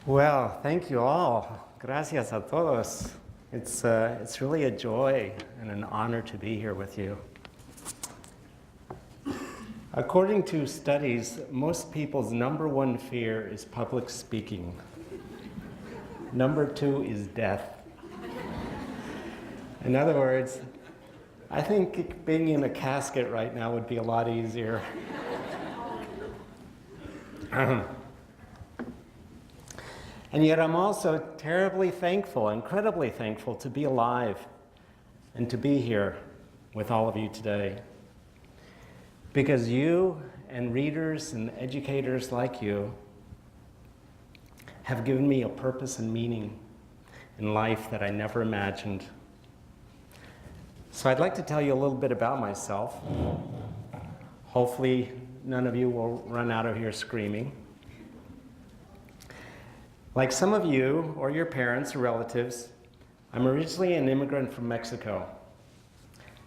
Well, thank you all. Gracias a todos. It's really a joy and an honor to be here with you. According to studies, most people's number one fear is public speaking. Number two is death. In other words, I think being in a casket right now would be a lot easier. And yet I'm also terribly thankful, incredibly thankful to be alive and to be here with all of you today. Because you and readers and educators like you have given me a purpose and meaning in life that I never imagined. So I'd like to tell you a little bit about myself. Hopefully none of you will run out of here screaming. Like some of you, or your parents or relatives, I'm originally an immigrant from Mexico.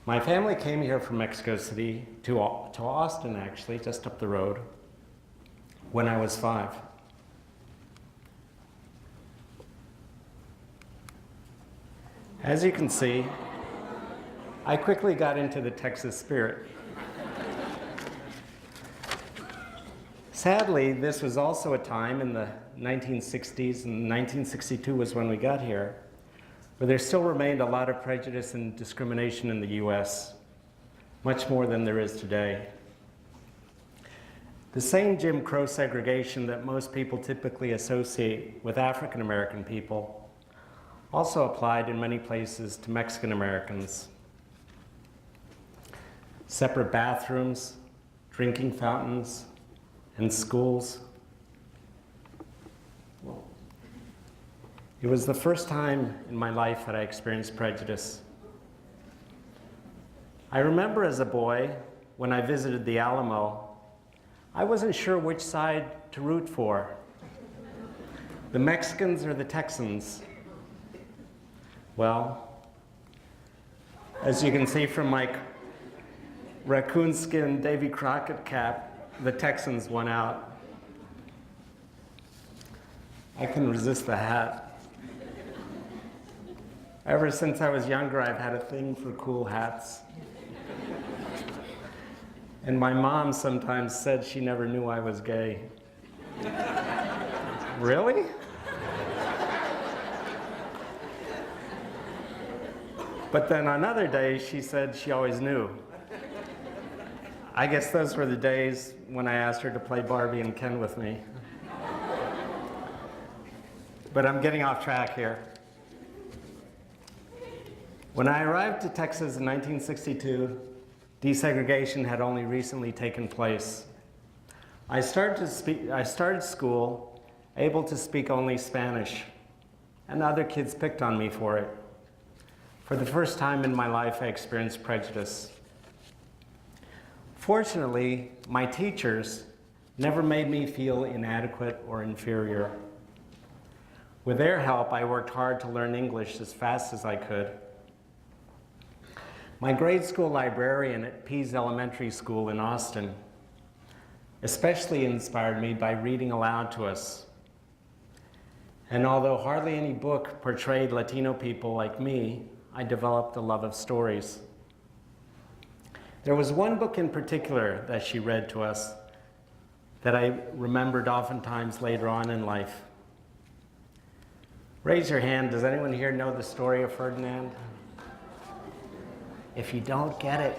My family came here from Mexico City to Austin, actually, just up the road, when I was 5. As you can see, I quickly got into the Texas spirit. Sadly, this was also a time in the 1960s, and 1962 was when we got here, where there still remained a lot of prejudice and discrimination in the US, much more than there is today. The same Jim Crow segregation that most people typically associate with African American people also applied in many places to Mexican Americans. Separate bathrooms, drinking fountains, and schools. It was the first time in my life that I experienced prejudice. I remember as a boy, when I visited the Alamo, I wasn't sure which side to root for, the Mexicans or the Texans. Well, as you can see from my raccoon skin Davy Crockett cap, the Texans won out. I couldn't resist the hat. Ever since I was younger, I've had a thing for cool hats. And my mom sometimes said she never knew I was gay. Really? But then on other days, she said she always knew. I guess those were the days when I asked her to play Barbie and Ken with me. But I'm getting off track here. When I arrived to Texas in 1962, desegregation had only recently taken place. I started school able to speak only Spanish, and other kids picked on me for it. For the first time in my life, I experienced prejudice. Fortunately, my teachers never made me feel inadequate or inferior. With their help, I worked hard to learn English as fast as I could. My grade school librarian at Pease Elementary School in Austin especially inspired me by reading aloud to us. And although hardly any book portrayed Latino people like me, I developed a love of stories. There was one book in particular that she read to us that I remembered oftentimes later on in life. Raise your hand. Does anyone here know the story of Ferdinand? If you don't, get it.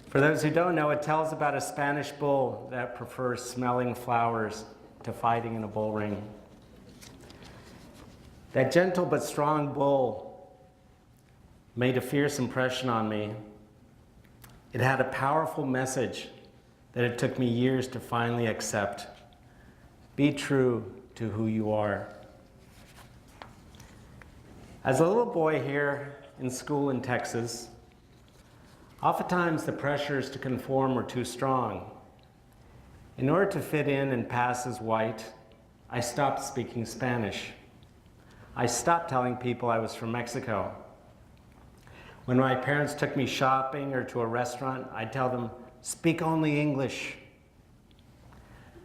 For those who don't know, it tells about a Spanish bull that prefers smelling flowers to fighting in a bull ring. That gentle but strong bull made a fierce impression on me. It had a powerful message that it took me years to finally accept. Be true to who you are. As a little boy here in school in Texas, oftentimes the pressures to conform were too strong. In order to fit in and pass as white, I stopped speaking Spanish. I stopped telling people I was from Mexico. When my parents took me shopping or to a restaurant, I'd tell them, speak only English.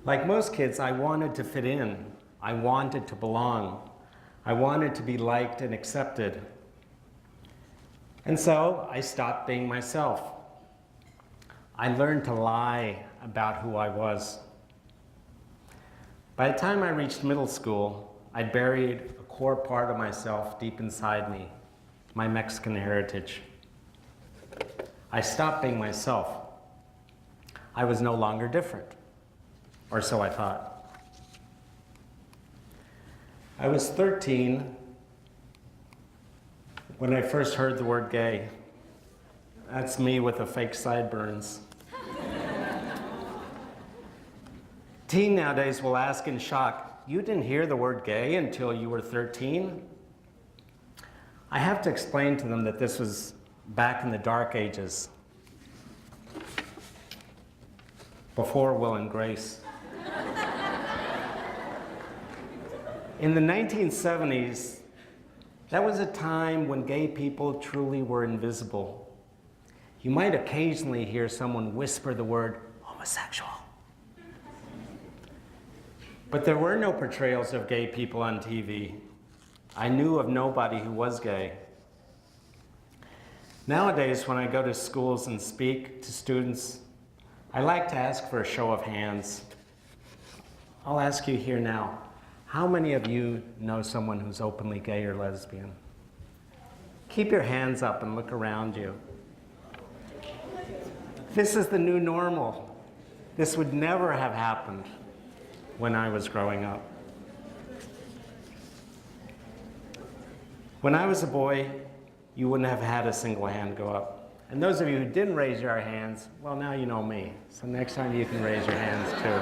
Like most kids, I wanted to fit in. I wanted to belong. I wanted to be liked and accepted. And so I stopped being myself. I learned to lie about who I was. By the time I reached middle school, I'd buried a core part of myself deep inside me, my Mexican heritage. I stopped being myself. I was no longer different, or so I thought. I was 13 when I first heard the word gay. That's me with the fake sideburns. Teen nowadays will ask in shock, "You didn't hear the word gay until you were 13?" I have to explain to them that this was back in the dark ages, before Will and Grace. In the 1970s, that was a time when gay people truly were invisible. You might occasionally hear someone whisper the word homosexual. But there were no portrayals of gay people on TV. I knew of nobody who was gay. Nowadays, when I go to schools and speak to students, I like to ask for a show of hands. I'll ask you here now, how many of you know someone who's openly gay or lesbian? Keep your hands up and look around you. This is the new normal. This would never have happened when I was growing up. When I was a boy, you wouldn't have had a single hand go up. And those of you who didn't raise your hands, well, now you know me. So next time you can raise your hands too.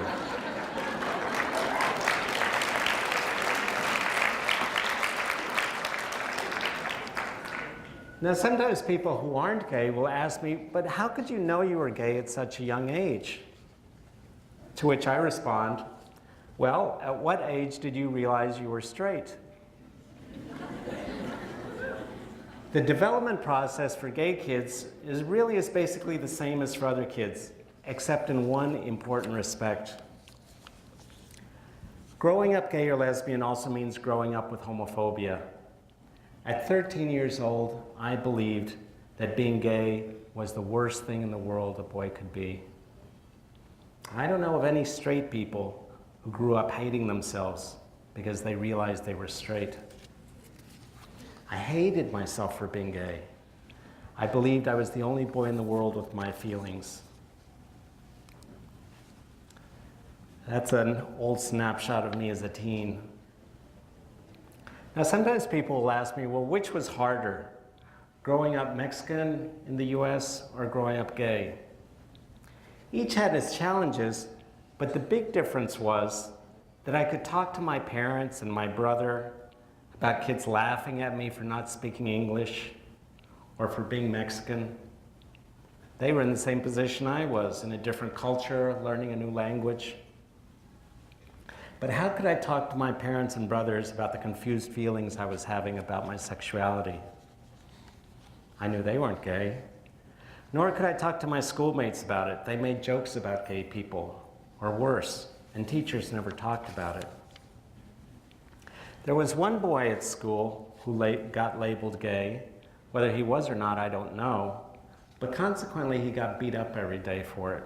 Now, sometimes people who aren't gay will ask me, but how could you know you were gay at such a young age? To which I respond, well, at what age did you realize you were straight? The development process for gay kids is basically the same as for other kids, except in one important respect. Growing up gay or lesbian also means growing up with homophobia. At 13 years old, I believed that being gay was the worst thing in the world a boy could be. I don't know of any straight people who grew up hating themselves because they realized they were straight. I hated myself for being gay. I believed I was the only boy in the world with my feelings. That's an old snapshot of me as a teen. Now, sometimes people will ask me, well, which was harder, growing up Mexican in the US or growing up gay? Each had its challenges, but the big difference was that I could talk to my parents and my brother about kids laughing at me for not speaking English or for being Mexican. They were in the same position I was, in a different culture, learning a new language. But how could I talk to my parents and brothers about the confused feelings I was having about my sexuality? I knew they weren't gay. Nor could I talk to my schoolmates about it. They made jokes about gay people, or worse, and teachers never talked about it. There was one boy at school who got labeled gay. Whether he was or not, I don't know. But consequently, he got beat up every day for it.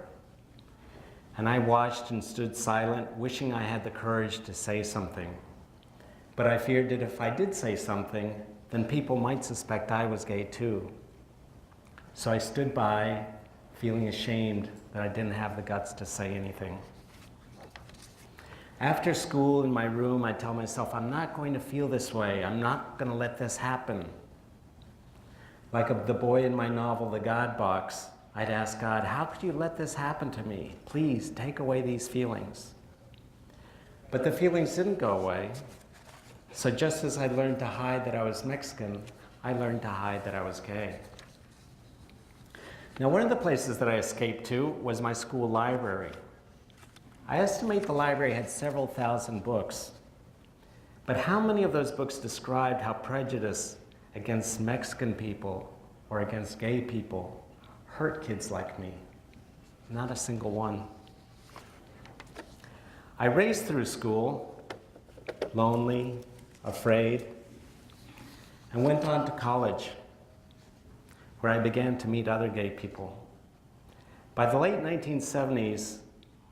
And I watched and stood silent, wishing I had the courage to say something. But I feared that if I did say something, then people might suspect I was gay too. So I stood by, feeling ashamed that I didn't have the guts to say anything. After school, in my room, I tell myself, I'm not going to feel this way. I'm not going to let this happen. Like the boy in my novel, The God Box, I'd ask God, how could you let this happen to me? Please, take away these feelings. But the feelings didn't go away. So just as I learned to hide that I was Mexican, I learned to hide that I was gay. Now, one of the places that I escaped to was my school library. I estimate the library had several thousand books. But how many of those books described how prejudice against Mexican people or against gay people hurt kids like me? Not a single one. I raced through school, lonely, afraid, and went on to college, where I began to meet other gay people. By the late 1970s,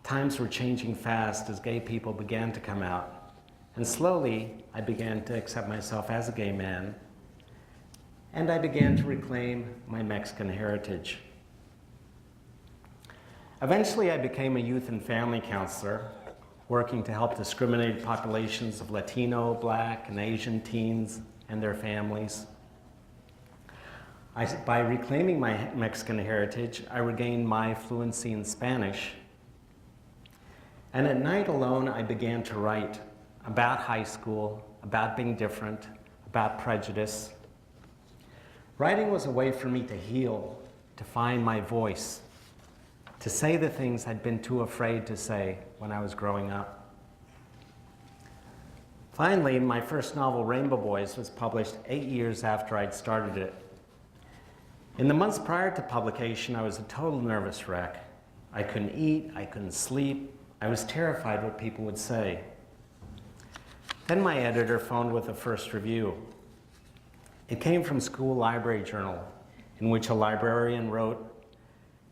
times were changing fast as gay people began to come out, and slowly I began to accept myself as a gay man, and I began to reclaim my Mexican heritage. Eventually, I became a youth and family counselor, working to help discriminated populations of Latino, Black, and Asian teens and their families. By reclaiming my Mexican heritage, I regained my fluency in Spanish. And at night alone, I began to write about high school, about being different, about prejudice. Writing was a way for me to heal, to find my voice, to say the things I'd been too afraid to say when I was growing up. Finally, my first novel, Rainbow Boys, was published 8 years after I'd started it. In the months prior to publication, I was a total nervous wreck. I couldn't eat, I couldn't sleep. I was terrified what people would say. Then my editor phoned with a first review. It came from School Library Journal, in which a librarian wrote,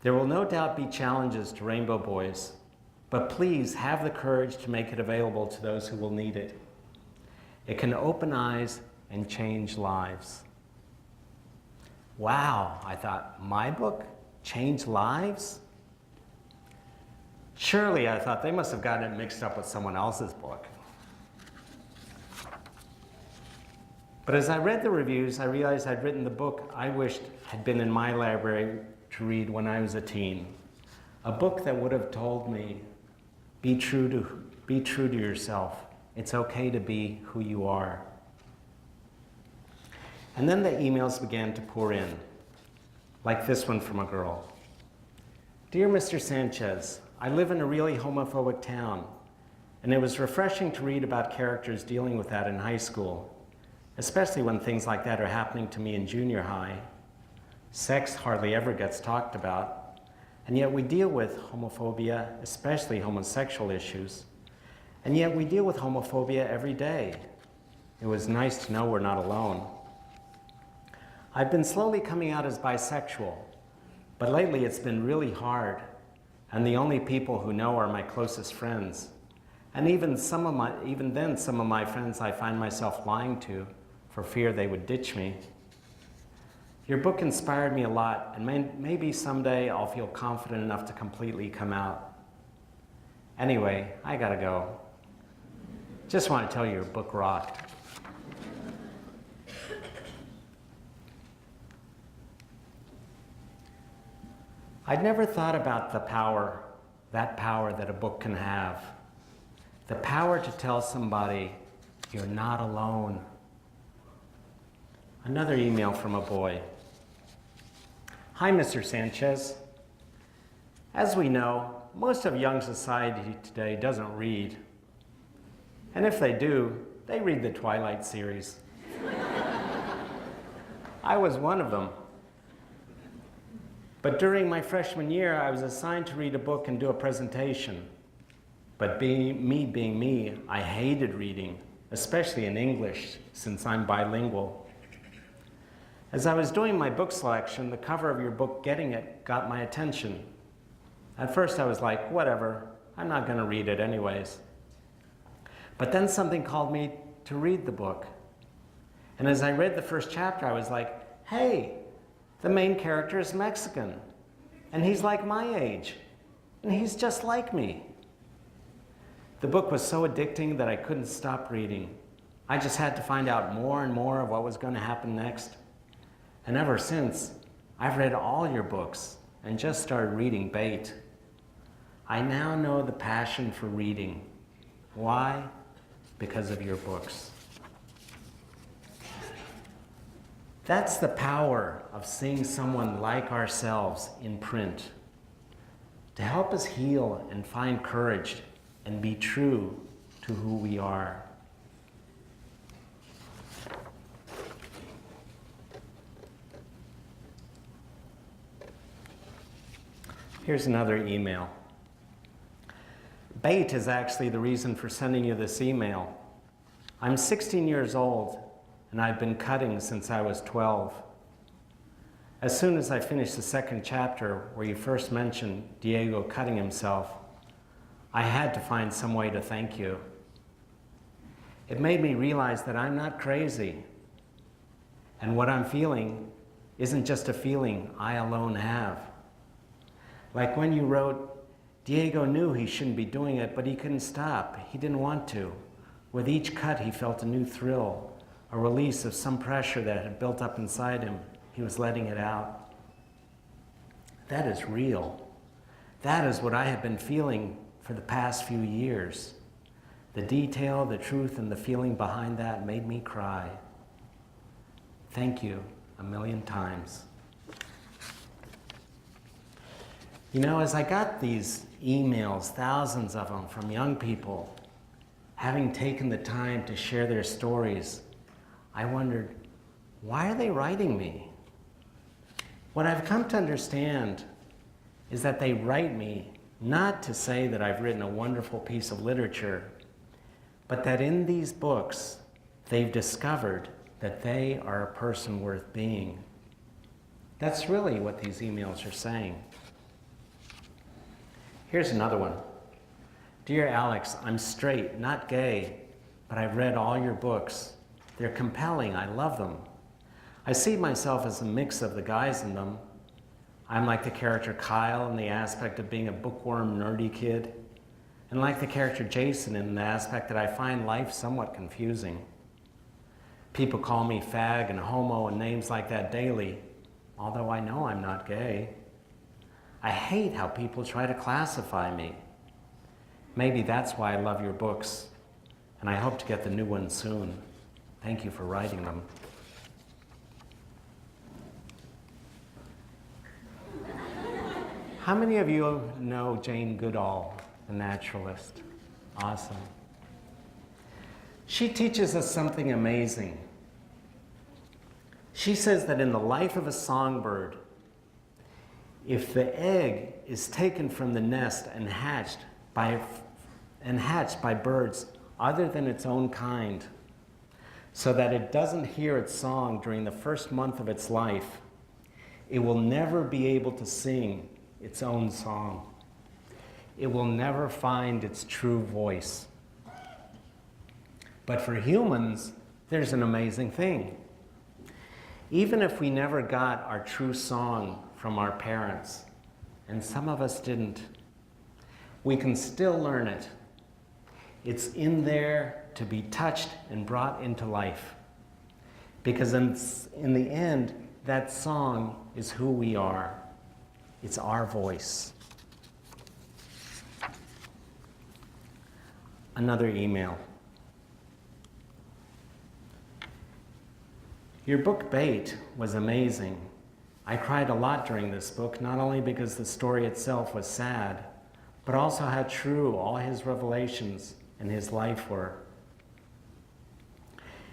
"There will no doubt be challenges to Rainbow Boys, but please have the courage to make it available to those who will need it. It can open eyes and change lives." Wow, I thought, my book changed lives? Surely, I thought, they must have gotten it mixed up with someone else's book. But as I read the reviews, I realized I'd written the book I wished had been in my library to read when I was a teen. A book that would have told me, be true to yourself. It's okay to be who you are. And then the emails began to pour in, like this one from a girl. "Dear Mr. Sanchez, I live in a really homophobic town, and it was refreshing to read about characters dealing with that in high school, especially when things like that are happening to me in junior high. Sex hardly ever gets talked about, and yet we deal with homophobia, especially homosexual issues, and yet we deal with homophobia every day. It was nice to know we're not alone. I've been slowly coming out as bisexual, but lately it's been really hard, and the only people who know are my closest friends. And even then, some of my friends I find myself lying to for fear they would ditch me. Your book inspired me a lot, and maybe someday I'll feel confident enough to completely come out. Anyway, I gotta go. Just want to tell you your book rocked." I'd never thought about that power that a book can have. The power to tell somebody, you're not alone. Another email from a boy. "Hi, Mr. Sanchez. As we know, most of young society today doesn't read. And if they do, they read the Twilight series. I was one of them. But during my freshman year, I was assigned to read a book and do a presentation. But being me, I hated reading, especially in English, since I'm bilingual. As I was doing my book selection, the cover of your book, Getting It, got my attention. At first I was like, whatever, I'm not gonna read it anyways. But then something called me to read the book. And as I read the first chapter, I was like, hey, the main character is Mexican, and he's like my age, and he's just like me. The book was so addicting that I couldn't stop reading. I just had to find out more and more of what was going to happen next. And ever since, I've read all your books and just started reading Bait. I now know the passion for reading. Why? Because of your books. That's the power of seeing someone like ourselves in print, to help us heal and find courage and be true to who we are. Here's another email. Bait is actually the reason for sending you this email. I'm 16 years old, and I've been cutting since I was 12. As soon as I finished the second chapter, where you first mentioned Diego cutting himself, I had to find some way to thank you. It made me realize that I'm not crazy, and what I'm feeling isn't just a feeling I alone have. Like when you wrote, Diego knew he shouldn't be doing it, but he couldn't stop. He didn't want to. With each cut, he felt a new thrill, a release of some pressure that had built up inside him. He was letting it out. That is real. That is what I have been feeling for the past few years. The detail, the truth, and the feeling behind that made me cry. Thank you a million times. You know, as I got these emails, thousands of them from young people, having taken the time to share their stories, I wondered, why are they writing me? What I've come to understand is that they write me not to say that I've written a wonderful piece of literature, but that in these books, they've discovered that they are a person worth being. That's really what these emails are saying. Here's another one. Dear Alex, I'm straight, not gay, but I've read all your books. They're compelling, I love them. I see myself as a mix of the guys in them. I'm like the character Kyle in the aspect of being a bookworm, nerdy kid, and like the character Jason in the aspect that I find life somewhat confusing. People call me fag and homo and names like that daily, although I know I'm not gay. I hate how people try to classify me. Maybe that's why I love your books, and I hope to get the new one soon. Thank you for writing them. How many of you know Jane Goodall, the naturalist? Awesome. She teaches us something amazing. She says that in the life of a songbird, if the egg is taken from the nest and hatched by birds other than its own kind, so that it doesn't hear its song during the first month of its life, it will never be able to sing its own song. It will never find its true voice. But for humans, there's an amazing thing. Even if we never got our true song from our parents, and some of us didn't, we can still learn it. It's in there to be touched and brought into life. Because in the end, that song is who we are. It's our voice. Another email. Your book, Bait, was amazing. I cried a lot during this book, not only because the story itself was sad, but also how true all his revelations and his life were.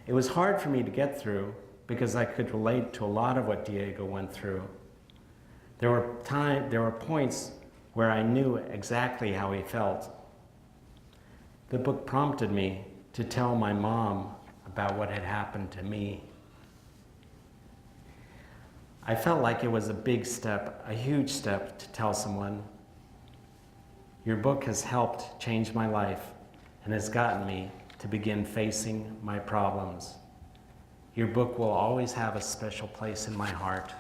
It was hard for me to get through because I could relate to a lot of what Diego went through. There were points where I knew exactly how he felt. The book prompted me to tell my mom about what had happened to me. I felt like it was a big step, a huge step to tell someone. Your book has helped change my life and has gotten me to begin facing my problems. Your book will always have a special place in my heart.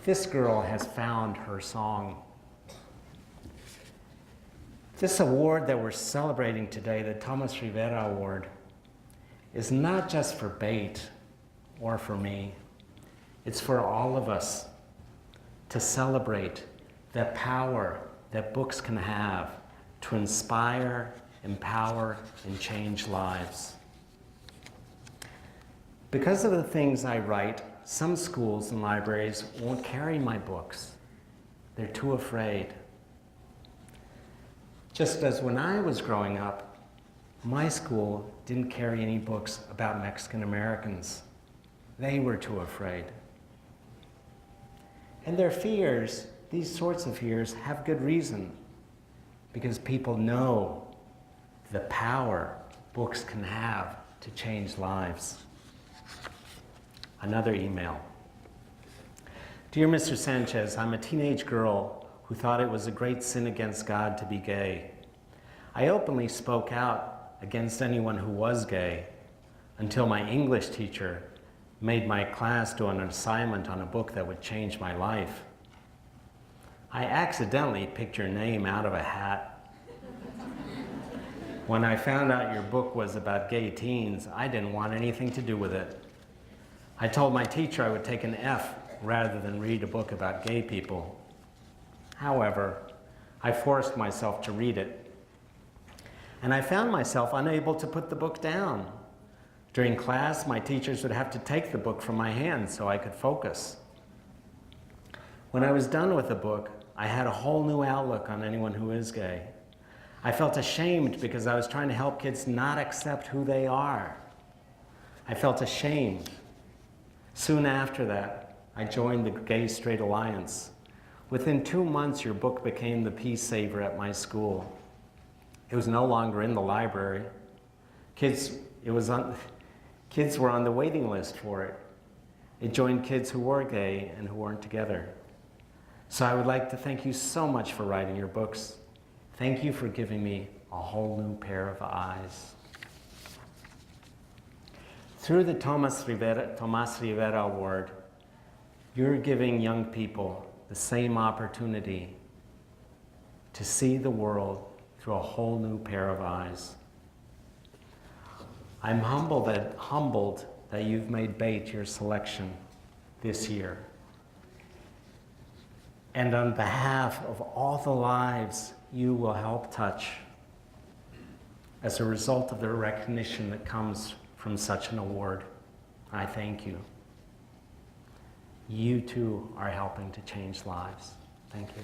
This girl has found her song. This award that we're celebrating today, the Tomas Rivera Award, is not just for Bait or for me. It's for all of us to celebrate the power that books can have to inspire, empower, and change lives. Because of the things I write, some schools and libraries won't carry my books. They're too afraid. Just as when I was growing up, my school didn't carry any books about Mexican Americans. They were too afraid. And their fears, these sorts of fears, have good reason. because people know the power books can have to change lives. Another email. Dear Mr. Sanchez, I'm a teenage girl who thought it was a great sin against God to be gay. I openly spoke out against anyone who was gay until my English teacher made my class do an assignment on a book that would change my life. I accidentally picked your name out of a hat. When I found out your book was about gay teens, I didn't want anything to do with it. I told my teacher I would take an F rather than read a book about gay people. However, I forced myself to read it, and I found myself unable to put the book down. During class, my teachers would have to take the book from my hands so I could focus. When I was done with the book, I had a whole new outlook on anyone who is gay. I felt ashamed because I was trying to help kids not accept who they are. I felt ashamed. Soon after that, I joined the Gay Straight Alliance. Within 2 months, your book became the peace saver at my school. It was no longer in the library. Kids were on the waiting list for it. It joined kids who were gay and who weren't together. So I would like to thank you so much for writing your books. Thank you for giving me a whole new pair of eyes. Through the Tomas Rivera Award, you're giving young people the same opportunity to see the world through a whole new pair of eyes. I'm humbled that you've made BAIT your selection this year. And on behalf of all the lives you will help touch, as a result of the recognition that comes from such an award, I thank you. You too are helping to change lives. Thank you.